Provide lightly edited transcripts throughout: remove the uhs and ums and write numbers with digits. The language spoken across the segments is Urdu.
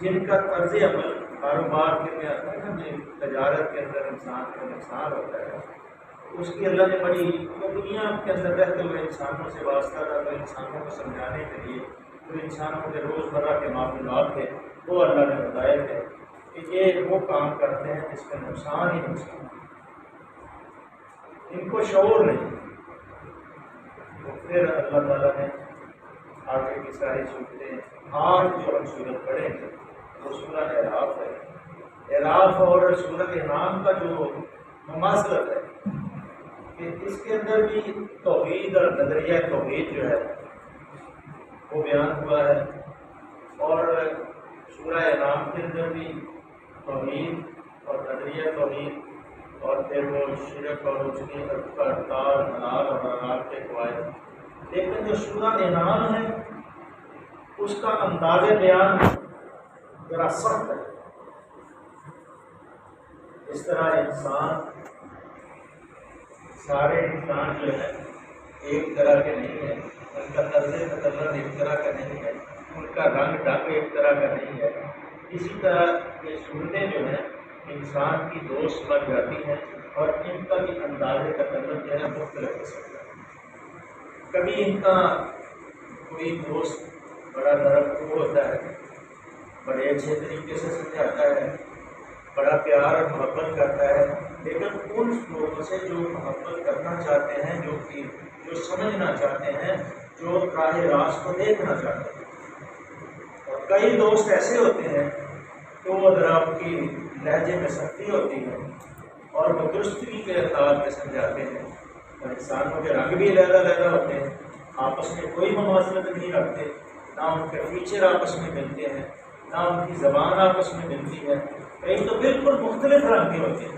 جن کا طرز عمل کاروبار کے تجارت کے اندر انسان کو نقصان ہوتا ہے، اس کی اللہ نے بڑی دنیا کے اندر رہتے ہوئے انسانوں سے واسطہ تھا، تو انسانوں کو سمجھانے کے لیے جو انسانوں کے روزمرہ کے معاملات تھے وہ اللہ نے بتائے تھے کہ یہ وہ کام کرتے ہیں جس کا نقصان ہی نقصان، ان کو شعور نہیں۔ تو پھر اللہ تعالیٰ نے آگے کی ساری صورتیں، آج جو ہم صورت پڑھیں گے وہ سورہ اعراف ہے، اعراف اور سورۃ انعام کا جو مماثلت ہے کہ اس کے اندر بھی توحید اور نظریہ توحید جو ہے وہ بیان ہوا ہے، اور سورہ انعام کے اندر بھی توحید اور نظریہ توحید، اور پھر وہ شرک اور اس کی ارکان حلال اور حرام کے قواعد۔ لیکن جو سورہ انعام ہے اس کا انداز بیان ذرا سخت ہے۔ اس طرح انسان، سارے انسان جو ہے ایک طرح کے نہیں ہے، ان کا طرز تکلم ایک طرح کا نہیں ہے، ان کا رنگ ڈھنگ ایک طرح کا نہیں ہے۔ اسی طرح یہ صورتیں جو ہیں انسان کی دوست بن جاتی ہیں، اور ان کا بھی انداز تکلم جو ہے مختلف ہو سکتا ہے۔ کبھی ان کا کوئی دوست بڑا نرم ہوتا ہے، بڑے اچھے طریقے سے سمجھاتا ہے، بڑا پیار اور محبت کرتا ہے، لیکن ان لوگوں سے جو محبت کرنا چاہتے ہیں، جو سمجھنا چاہتے ہیں، جو راہ راست کو دیکھنا چاہتے ہیں۔ اور کئی دوست ایسے ہوتے ہیں کہ وہ ذرا آپ کی لہجے میں سختی ہوتی ہے اور وہ درستگی کے انداز میں سمجھاتے ہیں، اور انسانوں کے رنگ بھی علیحدہ علیحدہ ہوتے ہیں، آپس میں کوئی مماثلت نہیں رکھتے، نہ ان کے فیچر آپس میں ملتے ہیں، نہ ان کی زبان آپس میں ملتی ہے۔ کئی تو بالکل مختلف رنگ کے ہوتے ہیں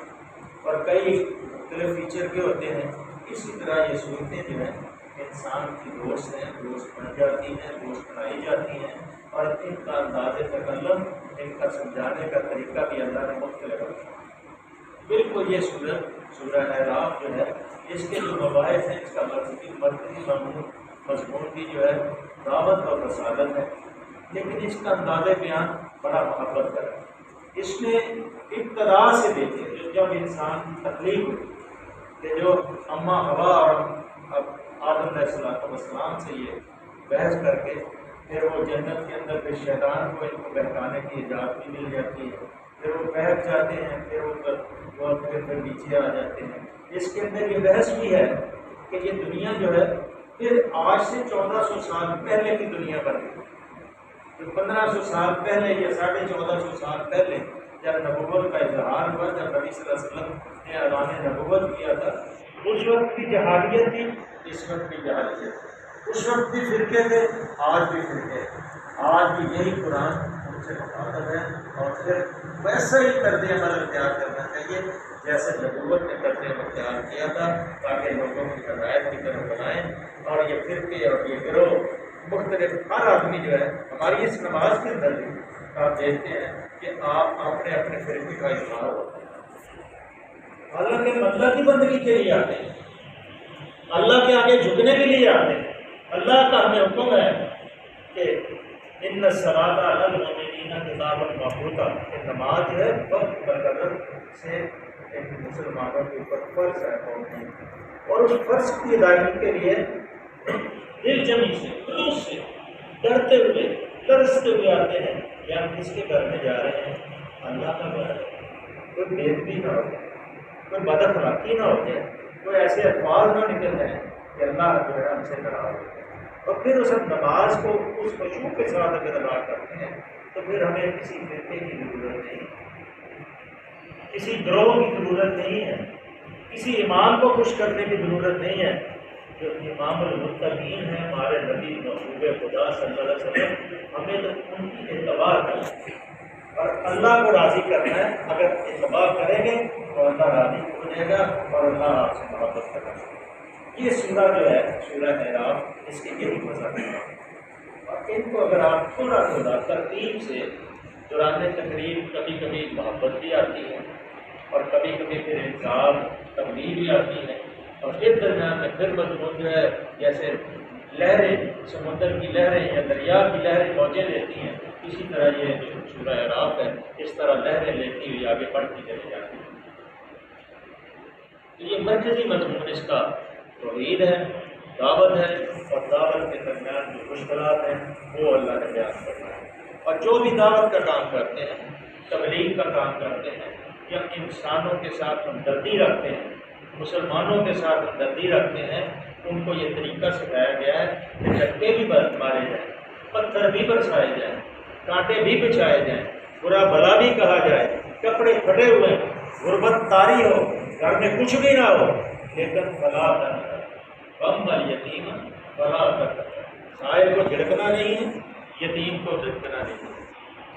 اور کئی مختلف فیچر کے ہوتے ہیں۔ اسی طرح یہ صورتیں جو ہیں انسان کی دوست ہیں، دوست بن جاتی ہیں، دوست بنائی جاتی ہیں، اور ان کا انداز تکلم، ان کا سمجھانے کا طریقہ بھی اللہ نے مختلف رکھا ہے۔ بالکل یہ سورہ اعراف جو ہے، اس کے جو مباحث ہیں، اس کا مرکزی مضمون کی جو ہے دعوت اور رسالت ہے، لیکن اس کا انداز بیان بڑا محبت کا ہے۔ اس میں ابتدا سے دیکھیں جب انسان کی تخلیق ہوئی کہ جو اماں ہوا اور آدم علیہ السلام سے یہ بحث کر کے پھر وہ جنت کے اندر پھر شیطان کو ان کو بہکانے کی اجازت بھی مل جاتی ہے، پھر وہ بہک جاتے ہیں، پھر وہ پھر نیچے آ جاتے ہیں۔ اس کے اندر یہ بحث بھی ہے کہ یہ دنیا جو ہے پھر آج سے 1400 سال پہلے کی دنیا بن گئی۔ 1500 سال پہلے یا 1450 سال پہلے جب نبوت کا اظہار ہوا، جب نبی صلی اللہ علیہ وسلم نے اعلان نبوت کیا تھا، اس وقت بھی جہالیت تھی، اس وقت بھی جہالیت، اس وقت بھی فرقے تھے، آج بھی فرقے، آج بھی یہی قرآن ان سے مخاطب ہے، اور پھر ویسا ہی طرز عمل اختیار کرنا چاہیے جیسے نبوت نے طرز عمل اختیار کیا تھا، تاکہ لوگوں کی ہدایت کی طرف بنائیں۔ اور یہ فرقے اور یہ گروہ مختلف، ہر آدمی جو ہے ہماری اس نماز کے اندر بھی آپ دیکھتے ہیں کہ آپ اپنے اپنے فرقے کا اظہار ہوتا ہے، حالانکہ اللہ کی بندگی کے لیے آتے ہیں، اللہ کے آگے جھکنے کے لیے آتے ہیں۔ اللہ کا ہمیں حکم ہے کہ ان الصلاۃ علی المؤمنین کتابا موقوتا، کہ نماز جو ہے وقت مقرر سے مسلمانوں کے اوپر فرض ہے قومی، اور اس فرض کی ادائیگی کے لیے دل جمی سے، خلوص سے، ڈرتے ہوئے، ترستے ہوئے آتے ہیں کہ ہم کس کے گھر میں جا رہے ہیں، اللہ کا گھر ہے، کوئی بے ادبی نہ ہو جائے، کوئی بد اخلاقی نہ ہو جائے، کوئی ایسے الفاظ نہ نکل جائیں کہ اللہ جو ہے ہم سے ناراض ہو جائے۔ اور پھر اس نماز کو اس خشوع کے ساتھ اگر ادا کرتے ہیں تو پھر ہمیں کسی فرقے کی ضرورت نہیں، کسی گروہ کی ضرورت نہیں ہے، کسی امام کو خوش کرنے کی ضرورت نہیں ہے۔ جو امام المتقین ہیں ہمارے نبی محبوب خدا صلی اللہ علیہ وسلم، ہمیں تو ان کی اتباع کرنا ہے اور اللہ کو راضی کرنا ہے۔ اگر اتباع کریں گے تو اللہ راضی ہو جائے گا اور اللہ آپ سے محبت کرنا ہے۔ یہ سورہ جو ہے سورہ اعراف، اس کے یہی مذہب ہے، اور ان کو اگر آپ تھوڑا تھوڑا ترتیب سے دوران تقریب، کبھی کبھی محبت بھی آتی ہے اور کبھی کبھی پھر انکار، تبلیغ بھی آتی ہے، اور پھر درمیان میں پھر مضمون جو ہے جیسے لہریں، سمندر کی لہریں یا دریا کی لہریں موجیں لیتی ہیں، اسی طرح یہ جو سورہ اعراف ہے اس طرح لہریں لیتی ہوئی آگے بڑھتی چلی جاتی ہے۔ تو یہ مرکزی مضمون اس کا توحید ہے، دعوت ہے، اور دعوت کے درمیان جو مشکلات ہیں وہ اللہ نے بیان کرنا ہے۔ اور جو بھی دعوت کا کام کرتے ہیں، تبلیغ کا کام کرتے ہیں، یا انسانوں کے ساتھ ہمدردی رکھتے ہیں، مسلمانوں کے ساتھ ہمدردی رکھتے ہیں، ان کو یہ طریقہ سکھایا گیا ہے کہ چکے بھی مارے جائیں، پتھر بھی برسائے جائیں، کانٹے بھی بچھائے جائیں، برا بھلا بھی کہا جائے، کپڑے پھٹے ہوئے ہیں، غربت طاری ہو، گھر میں کچھ بھی نہ ہو، لیکن فلا غم الیتیم فلا تقہر، سائل کو جھڑکنا نہیں ہے، یتیم کو جھڑکنا نہیں ہے۔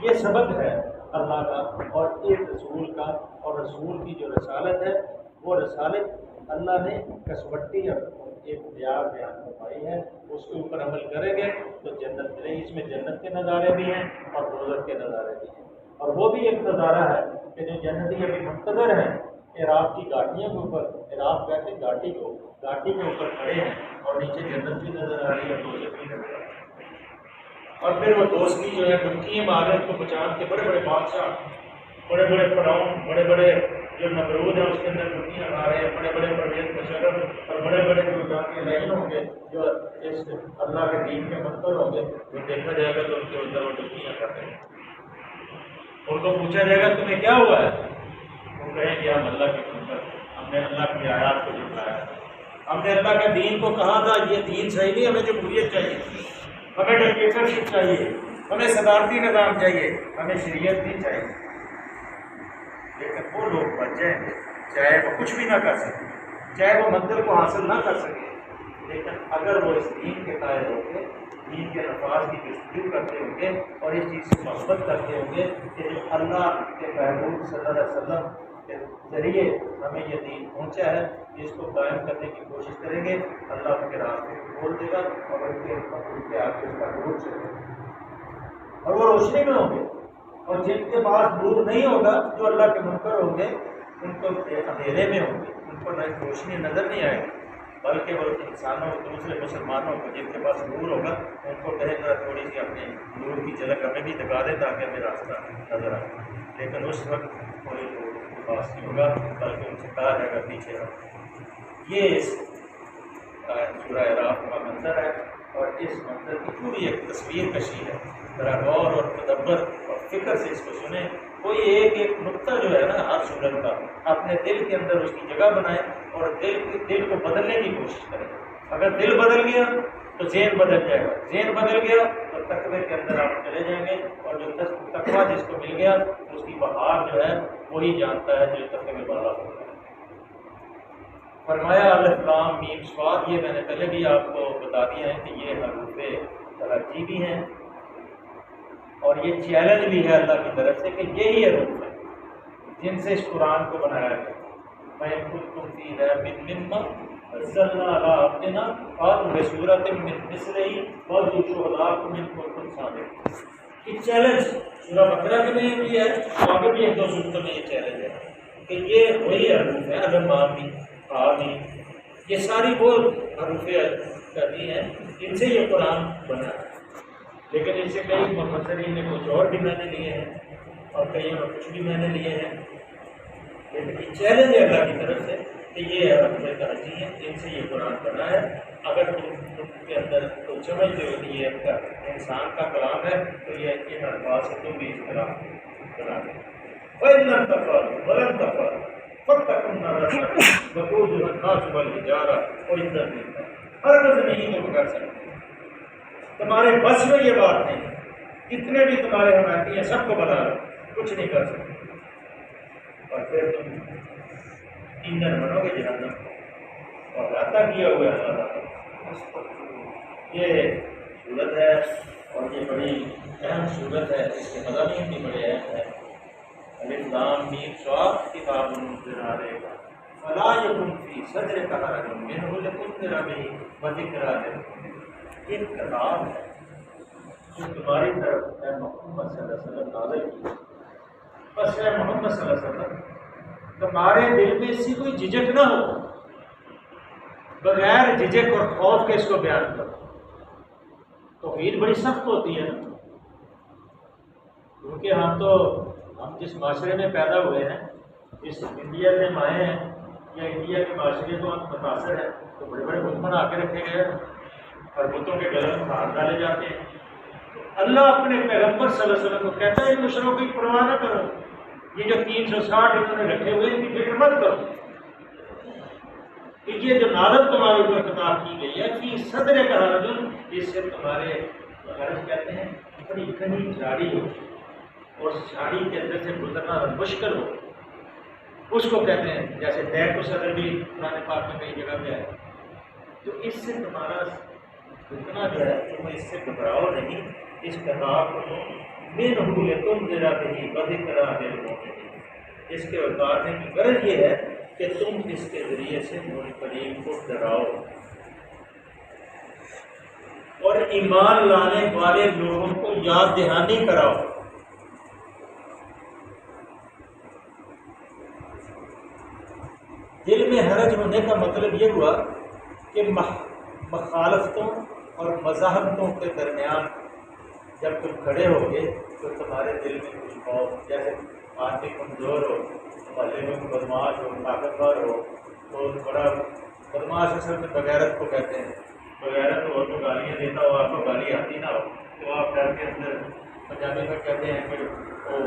یہ سبق ہے اللہ کا اور ایک رسول کا، اور رسول کی جو رسالت ہے وہ رسالت اللہ نے کسوٹی ایک معیار بیان فرمائی ہے، اس کے اوپر عمل کریں گے تو جنت ملے گی۔ اس میں جنت کے نظارے بھی ہیں اور دوزخ کے نظارے بھی ہیں، اور وہ بھی ایک نظارہ ہے کہ جو جنتی ابھی منتظر ہیں اعراف کی گاٹیوں کے اوپر، اعراف کہتے ہیں گاٹی کو، گاٹی کے اوپر کھڑے ہیں اور نیچے جنت بھی نظر آ رہی ہے، دوزخ بھی نظر آ رہی ہے۔ اور پھر وہ دوست کی جو ہے ڈبکیاں مار رہے ہیں، اس کو بچان کے بڑے بڑے بادشاہ، بڑے بڑے فرعون، بڑے بڑے جو نمرود ہیں اس کے اندر ڈبکیاں مار رہے ہیں، بڑے بڑے پرویز مشرف اور بڑے بڑے جو جا کے لائن ہوں گے جو اس اللہ کے دین کے منکر ہوں گے، وہ دیکھا جائے گا تو ان کے اندر وہ ڈبکیاں کرتے ہیں۔ ان کو پوچھا جائے گا تمہیں کیا ہوا ہے؟ وہ کہیں کہ ہم اللہ کے منکر، ہم نے اللہ کی آیات کو جھٹلایا، ہم نے اللہ کے دین کو کہا تھا یہ دین صحیح نہیں، ہمیں جمہوریت چاہیے، ہمیں ڈکٹیٹرشپ چاہیے، ہمیں صدارتی نظام چاہیے، ہمیں شریعت نہیں چاہیے۔ لیکن وہ لوگ بچ جائیں گے چاہے وہ کچھ بھی نہ کر سکیں، چاہے وہ منزل کو حاصل نہ کر سکیں، لیکن اگر وہ اس دین کے قائل ہوں گے، دین کے نفاذ کی جستجو کرتے ہوں گے اور اس چیز سے محبت کرتے ہوں گے کہ جو اللہ کے محبوب صلی اللہ علیہ وسلم کے ذریعے ہمیں یہ دین پہنچا ہے، اس کو قائم کرنے کی کوشش کریں گے، اللہ ان کے راستے کو کھول دے گا اور ان کے آگے اس کا نور چلے گا اور وہ روشنی میں ہوں گے۔ اور جن کے پاس نور نہیں ہوگا، جو اللہ کے منکر ہوں گے، ان کو اندھیرے میں ہوں گے، ان کو روشنی نظر نہیں آئے گی، بلکہ وہ انسانوں دوسرے مسلمانوں کو جن کے پاس نور ہوگا ان کو کہے گا تھوڑی سی اپنے نور کی جھلک ہمیں بھی دکھا دے تاکہ ہمیں راستہ نظر آئے، لیکن اس وقت کوئی نور ان کے پاس نہیں ہوگا، بلکہ ان سے کہا جائے گا پیچھے رہو۔ یہ اس سورہ اعراف کا منظر ہے، اور اس منظر کی پوری ایک تصویر کشی ہے، ذرا غور اور تدبر اور فکر سے اس کو سنیں۔ کوئی ایک نقطہ جو ہے نا ہر سورت کا اپنے دل کے اندر اس کی جگہ بنائیں اور دل کو بدلنے کی کوشش کریں۔ اگر دل بدل گیا تو ذہن بدل جائے گا، ذہن بدل گیا تو تقوی کے اندر آپ چلے جائیں گے، اور جو تقوی جس کو مل گیا اس کی بہار جو ہے وہی جانتا ہے جو تقوی والا ہوتا ہے۔ فرمایا الف لام میم صاد، یہ میں نے پہلے بھی آپ کو بتا دیا ہے کہ یہ حروف ترجیح بھی ہیں اور یہ چیلنج بھی ہے اللہ کی طرف سے کہ یہی حروف ہیں جن سے اس قرآن کو بنایا گیا۔ فَإِن كُنتُمْ فِي رَيْبٍ مِّمَّا نَزَّلْنَا عَلَىٰ عَبْدِنَا فَأْتُوا بِسُورَةٍ مِّن مِّثْلِهِ وَادْعُوا شُهَدَاءَكُم إِن كُنتُمْ صَادِقِينَ۔ یہ چیلنج سورہ بقرہ میں بھی ہے، آگے بھی ایک دو سورتوں میں یہ چیلنج ہے کہ یہ وہی حروف ہیں، الف لام میم آمین، یہ ساری وہ حروف کرتی ہیں جن سے یہ قرآن بنا ہے۔ لیکن ان سے کئی مفسرین نے کچھ اور بھی معنی لیے ہیں اور کئیوں نے کچھ بھی معنی لیے ہیں، لیکن یہ چیلنج ہے اللہ کی طرف سے کہ یہ حروف ترجیح ہیں جن سے یہ قرآن بنا ہے۔ اگر تم کے اندر تو سمجھتے ہو کہ یہ انسان کا کلام ہے تو یہ ان الفاظ سے تم بھی اس طرح بنا دیں۔ وَإِن لَّمْ تَفْعَلُوا وَلَن تَفْعَلُوا فَاتَّقُوا النَّارَ الَّتِي وَقُودُهَا النَّاسُ وَالْحِجَارَةُ وَأُعِدَّتْ لِلْكَافِرِينَ۔ ہرگز نہیں تم کر سکتے، تمہارے بس میں یہ بات نہیں، کتنے بھی تمہارے حمایتی ہیں سب کو بتا دو، کچھ نہیں کر سکتے، اور پھر تم ایندھن بنو گے جہنم اور عطا کیا ہوا ہے اللہ۔ یہ صورت ہے اور یہ بڑی اہم صورت ہے، اس کے مضامین بھی بڑے اہم ہیں۔ الف لام میم صاد کتاب انزل الیک فلا یکن فی صدرک حرج منہ لتنذر بہ وذکریٰ للمؤمنین۔ یہ کتاب ہے جو تمہاری طرف اے محمد صلی اللہ علیہ وسلم نازل کی، بس اے محمد صلی اللہ علیہ وسلم تمہارے دل میں اس کی کوئی جھجک نہ ہو، بغیر جھجک اور خوف کے اس کو بیان کرو۔ توحید بڑی سخت ہوتی ہے نا، کیونکہ ہم جس معاشرے میں پیدا ہوئے ہیں، جس انڈیا سے ہم آئے ہیں یا انڈیا کے معاشرے کو ہم متاثر ہیں، تو بڑے بڑے بت بنا کے رکھے گئے اور بتوں کے گلے میں ہاتھ ڈالے جاتے ہیں۔ اللہ اپنے پیغمبر صلی اللہ علیہ وسلم کو کہتا ہے ان مشرکوں کی پرواہ نہ کرو، یہ جو 360 انہوں نے رکھے ہوئے ان کی فکر مت کرو، کہ یہ جو نازل تمہارے اوپر خطاب کی گئی ہے کہ صدر کا حرج، اس سے تمہارے حرج کہتے ہیں بڑی گھنی جھاڑی ہو، اور جھاڑی کے اندر سے گزرنا مشکل ہو، اس کو کہتے ہیں، جیسے دیر کو صدر بھی قرآن پاک میں کئی جگہ پہ ہے. تو اس سے تمہارا اتنا جو ہے تم اس سے گھبراؤ نہیں، اس کتاب کو من ہو تم ذرا بھی بذکرہ للمؤمنین، اس کے اتارنے کی غرض یہ ہے کہ تم اس کے ذریعے سے منکرین کو ڈراؤ اور ایمان لانے والے لوگوں کو یاد دہانی کراؤ. دل میں حرج ہونے کا مطلب یہ ہوا کہ مخالفتوں اور مذاہبتوں کے درمیان جب تم کھڑے ہو گے تو تمہارے دل میں کچھ خوف، جیسے آدمی کمزور ہو، محلے میں بدماش ہو، طاقتور ہو تو بڑا بدماش اصل میں بغیرت کو کہتے ہیں، بغیرت ہو تو گالیاں دیتا ہو، آپ کو گالی آتی نہ ہو تو آپ گھر کے اندر پنجابی میں کہتے ہیں کہ وہ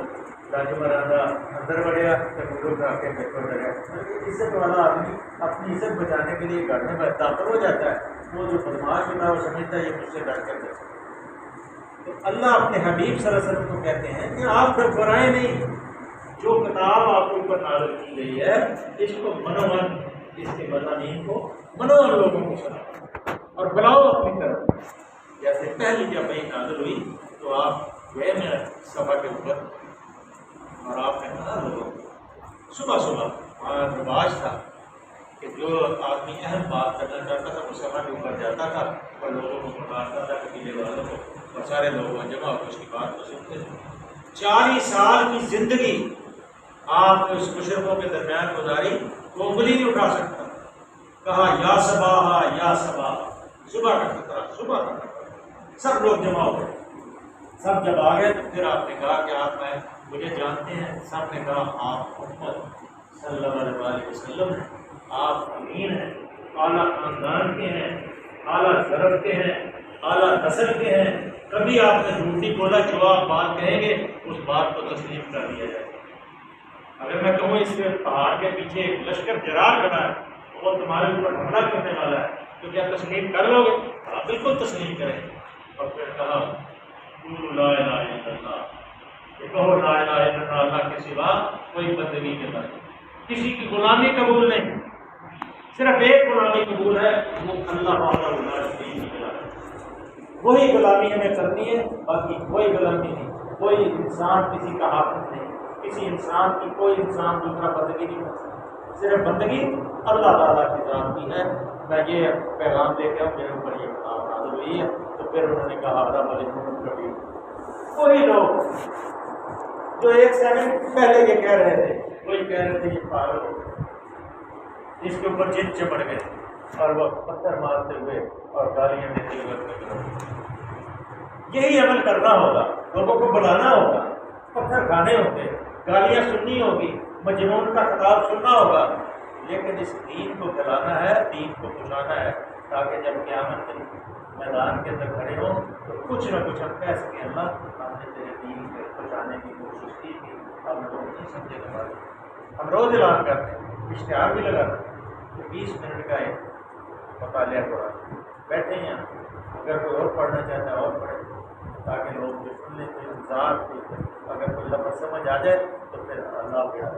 راجو مراندہ اندر بڑھیا تو بزرگ آ کے پیپر لگا. عزت والا آدمی اپنی عزت بچانے کے لیے گھر میں داخل ہو جاتا ہے، وہ جو بدماش ہوتا ہے وہ سمجھتا ہے یہ مجھ سے ڈر کر دے. تو اللہ اپنے حبیب صلی اللہ علیہ وسلم کو کہتے ہیں کہ آپ گھبرائیں نہیں، جو کتاب آپ کے اوپر نازل کی گئی ہے اس کو منوان، اس کے مضامین کو منوان لوگوں کو سناؤ اور بلاؤ اپنی طرف. جیسے پہلی جب وہی نازل ہوئی تو آپ گئے میں صفحہ کے اوپر اور آپ نے کہا لوگوں صبح وہاں رواج تھا کہ جو آدمی اہم بات کرنا چاہتا تھا وہ صفحہ کے اوپر جاتا تھا اور لوگوں کو پکارتا تھا قبیلے والوں کو، اور سارے لوگ جمع ہو کے اس کی بات کو سنتے تھے. 40 سال کی زندگی آپ نے اس مشرقوں کے درمیان گزاری، وہ انگلی نہیں اٹھا سکتا. کہا یا صباحا یا صباح، صبح کا خطرہ، صبح کا خطرہ. سب لوگ جمع ہو گئے. سب جب آ گئے تو پھر آپ نے کہا کہ آپ میں مجھے جانتے ہیں؟ سب نے کہا آپ محمد صلی اللہ علیہ وسلم ہیں، آپ امین ہیں، اعلیٰ خاندان کے ہیں، اعلیٰ ضرب کے ہیں، اعلیٰ نسل کے ہیں، کبھی آپ نے جھوٹ نہیں بولا، جو آپ بات کہیں گے اس بات کو تسلیم کر دیا جائے. اگر میں کہوں اس کے پہاڑ کے پیچھے ایک لشکر جرار کھڑا ہے، وہ تمہارے اوپر حملہ کرنے والا ہے، تو کیا تسلیم کر لو گے؟ آپ بالکل تسلیم کریں. اور پھر کہا قولوا لا الہ الا اللہ، کہ کہو لا الہ الا اللہ، اللہ کے سوا کوئی بندگی کے بعد کسی کی غلامی قبول نہیں، صرف ایک غلامی قبول ہے، وہ اللہ وحدہ لا شریک له، وہی غلامی ہمیں کرنی ہے، باقی کوئی غلامی نہیں. کوئی انسان کسی کا حاکم نہیں، کسی انسان کی کوئی انسان دوسرا بندگی نہیں کر سکتا، صرف بندگی اللہ تعالیٰ کی ذات کی ہے. میں یہ پیغام دے کے میرے اوپر یہ کتاب نازل ہوئی ہے. تو پھر انہوں نے کہا کبھی وہی لوگ جو ایک سیکنڈ پہلے یہ کہہ رہے تھے وہی کہہ رہے تھے یہ پاگل ہو گئے، اس کے اوپر جن چپڑ گئے اور وہ پتھر مارتے ہوئے اور گالیاں دیتے ہوئے. یہی عمل کرنا ہوگا، لوگوں کو بلانا ہوگا، پتھر کھانے ہوں گے، گالیاں سننی ہوگی، مجنون کا خطاب سننا ہوگا، لیکن اس دین کو پھیلانا ہے، دین کو پھیلانا ہے، تاکہ جب قیامت کے میدان کے اندر کھڑے ہوں تو کچھ نہ کچھ ہم کہہ سکیں اللہ ہم نے تیرے دین کو پہنچانے کی کوشش کی تھی، ہم لوگ نہیں سمجھے کے بعد. ہم روز اعلان کرتے ہیں، اشتہار بھی لگاتے ہیں کہ 20 منٹ کا ایک مطالعہ پڑھا، بیٹھے ہیں اگر کوئی اور پڑھنا چاہتا ہے اور پڑھے، تاکہ لوگ جو سن لیں کوئی انتظار، اگر کوئی لفظ سمجھ آ جائے تو پھر اللہ پڑھا.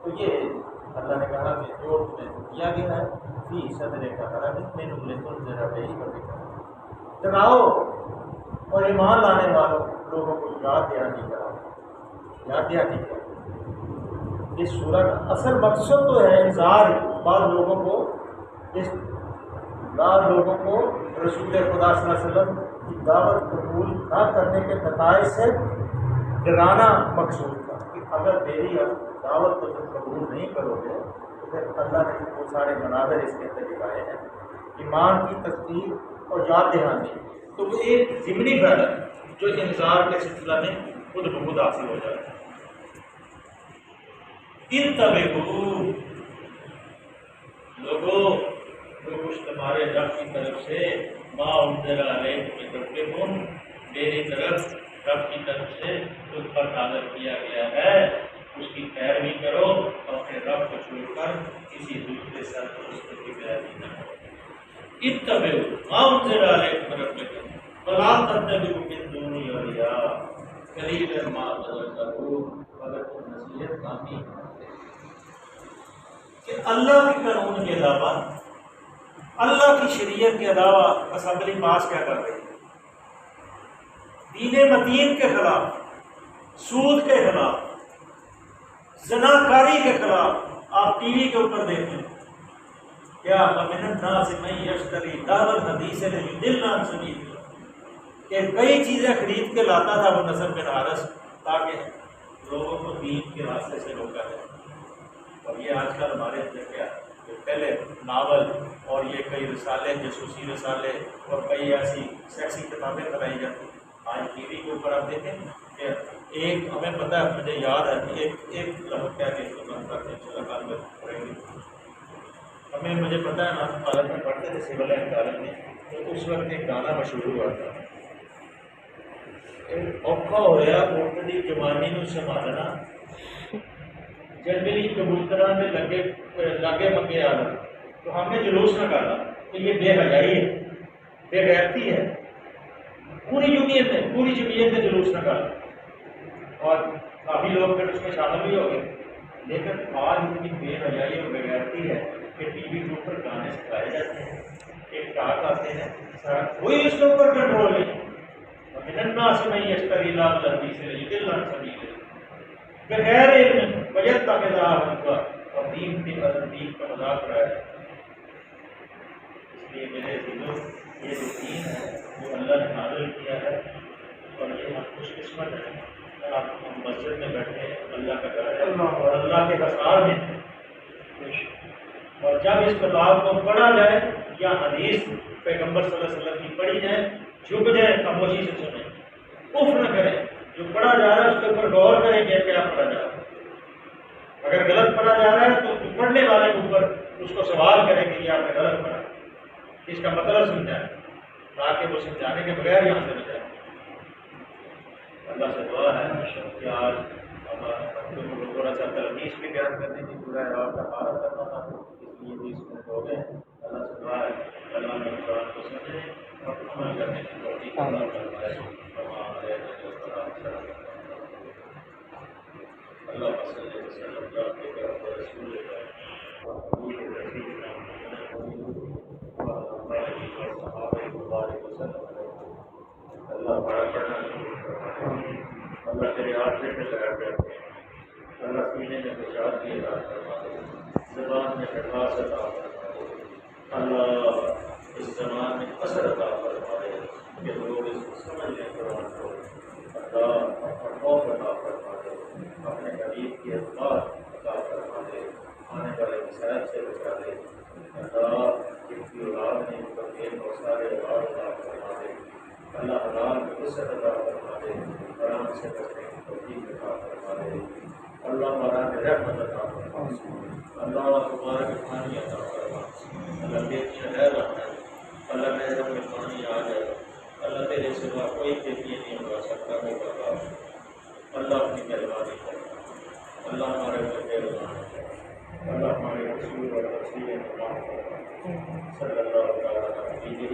تو یہ اللہ نے کہا کہ جو تمہیں دیا گیا ہے فی صدر کا حرج میں نملے تو ذرا یہی کر دکھا ڈراؤ اور ایمان لانے والوں لوگوں کو یاد دہانی کراؤ، یاد دہانی کراؤ. اس سورہ کا اصل مقصد تو ہے انذار. بعض لوگوں کو رسول خدا صلی اللہ علیہ وسلم کی دعوت قبول نہ کرنے کے نتائج سے ڈرانا مقصود تھا کہ اگر میری دعوت کو تم قبول نہیں کرو گے تو پھر اللہ نے وہ سارے مناظر اس کے اندر دکھائے ہیں، ایمان کی تصدیق اور یاد دہانی. تو وہ ایک ضمنی فائدہ جو انذار کے سلسلہ میں خود بخود حاصل ہو جاتا ہے. اتبعوا، لوگوں جو کچھ تمہارے رب کی طرف سے ما انزل علیکم من ربکم، میری طرف رب کی طرف سے تم پر نازل کیا گیا ہے، اس کی پیروی کرو، اپنے رب کو چھوڑ کر کسی دوسرے سرپرست کی پیروی نہ کرو. اتبعوا ما انزل علیکم من ربکم ولا تتبعوا من دونه اولیاء، قلیل ما تذکرون، اگر تم نصیحت کافی کہ اللہ کے قانون کے علاوہ، اللہ کی شریعت کے علاوہ اسمبلی پاس کیا کر رہی ہے؟ دین متین کے خلاف، سود کے خلاف، زناکاری کے خلاف آپ ٹی وی کے اوپر دیکھیں کیا وَمِنَ النَّاسِ مَن يَشْتَرِي لَهْوَ الْحَدِيثِ لِيُضِلَّ عَن سَبِيلِ اللَّهِ، کہ کئی چیزیں خرید کے لاتا تھا وہ نصر بن حارث تاکہ لوگوں کو دین کے راستے سے روکا جائے۔ اور یہ آج کل ہمارے اندر کیا کہ پہلے ناول اور یہ کئی رسالے، جاسوسی رسالے اور کئی ایسی سیکسی کتابیں کرائی جاتی، آج ٹی وی کے اوپر آپ دیکھیں کہ ایک ہمیں پتہ ہے، مجھے یاد ہے ایک لفظ کیا کہ اس کو بند کرتے ہیں، چلا کال میں پڑھیں گے، ہمیں مجھے پتہ ہے نا کالج میں پڑھتے تھے سول لائن کالج میں، تو اس وقت ایک گانا مشہور ہوا تھا، اوکھا ہویا اٹھ دی جوانی نو سنبھالنا، جنگلی کبوتراں دے لگے منگے آنا، تو ہم نے جلوس نکالا کہ یہ بے حیائی ہے، بے غیرتی ہے، پوری جمعیت نے جلوس نکالا اور کافی لوگ پھر اس میں شامل بھی ہو گئے، لیکن آج اتنی بے حیائی اور بے غیرتی ہے کہ ٹی وی کے اوپر گانے سکھائے جاتے ہیں، ایک ٹاک آتے ہیں، کوئی اس کے اوپر کنٹرول نہیں۔ وَمِنَ النَّاسِ مَن يَشْتَرِي لَهْوَ الْحَدِيثِ لِيُضِلَّ عَن سَبِيلِ اللَّهِ بغیر علم وَيَتَّخِذَهَا هُزُوًا، اور دین کا مذاق اڑایا ہے۔ اس لیے میرے عزیزوں، یہ جو دین ہے جو اللہ نے نازل کیا ہے، اور یہ ہم خوش قسمت ہیں، ہم مسجد میں بیٹھے ہیں، اللہ کا گھر ہے اور اللہ کے اسرار میں ہیں، اور جب اس کتاب کو پڑھا جائے یا حدیث پیغمبر صلی اللہ علیہ وسلم کی پڑھی جائے، جھک جائیں، خاموشی سے سنیں، اف نہ کریں، جو پڑھا جا رہا ہے اس کے اوپر غور کریں کہ کیا پڑھا جا رہا ہے، اگر غلط پڑھا جا رہا ہے تو پڑھنے والے کے اوپر اس کو سوال کریں کہ یہ آپ نے غلط پڑھا، اس کا مطلب سمجھائیں تاکہ وہ سمجھانے کے بغیر یہاں سے نہ جائیں۔ اللہ سے دعا ہے کہ آج ہمارا تھوڑا سا تلخیص بھی بیان کرنے کی پورا ہے، آپ کا حالت کرنا تھا، اس لیے 20 منٹ ہو گئے۔ اللہ سے دعا ہے اللہ نے قرآن کو سمجھے اور عمل کرنے کی توفیق عطا فرمائے۔ اللہ صلی اللہ علیہ وسلم اللہ بڑا پڑھنا اللہ تیرے ہاتھ میں لگا کرتے ہیں، اللہ سینے میں بچا کی عطا فرما دے، زبان میں مٹھاس عطا فرما دے، اللہ اس زبان میں اثر عطا فرما دے کہ لوگ اس کو سمجھ لیں قرآن کو، اللہ اپنا خوف عطا فرما دے، اپنے حبیب کی اطاعت عطا فرما دے، آنے والے مسائل سے بچا دے، اللہ جن کی اولاد نے بڑے اور سارے اولاد عطا فرما دے، اللہ حلال کی وسعت عطا فرما دے، حرام سے بچنے کی توفیق عطا فرما دے، اللہ ہمارا رحمت عطا فرما دے، اللہ تمہارے پانی عطا فرما دے، اللہ دیکھیے ہے رحمت، اللہ میرے رب میں پانی آ جائے، اللہ تیرے سوا کوئی کیفیت نہیں ہو سکتا ہوگا، اللہ اپنی مہربانی کرے، اللہ ہمارے اوپر مہربان ہے، اللہ ہمارے رسول اور تسلیم صلی اللہ علیہ وسلم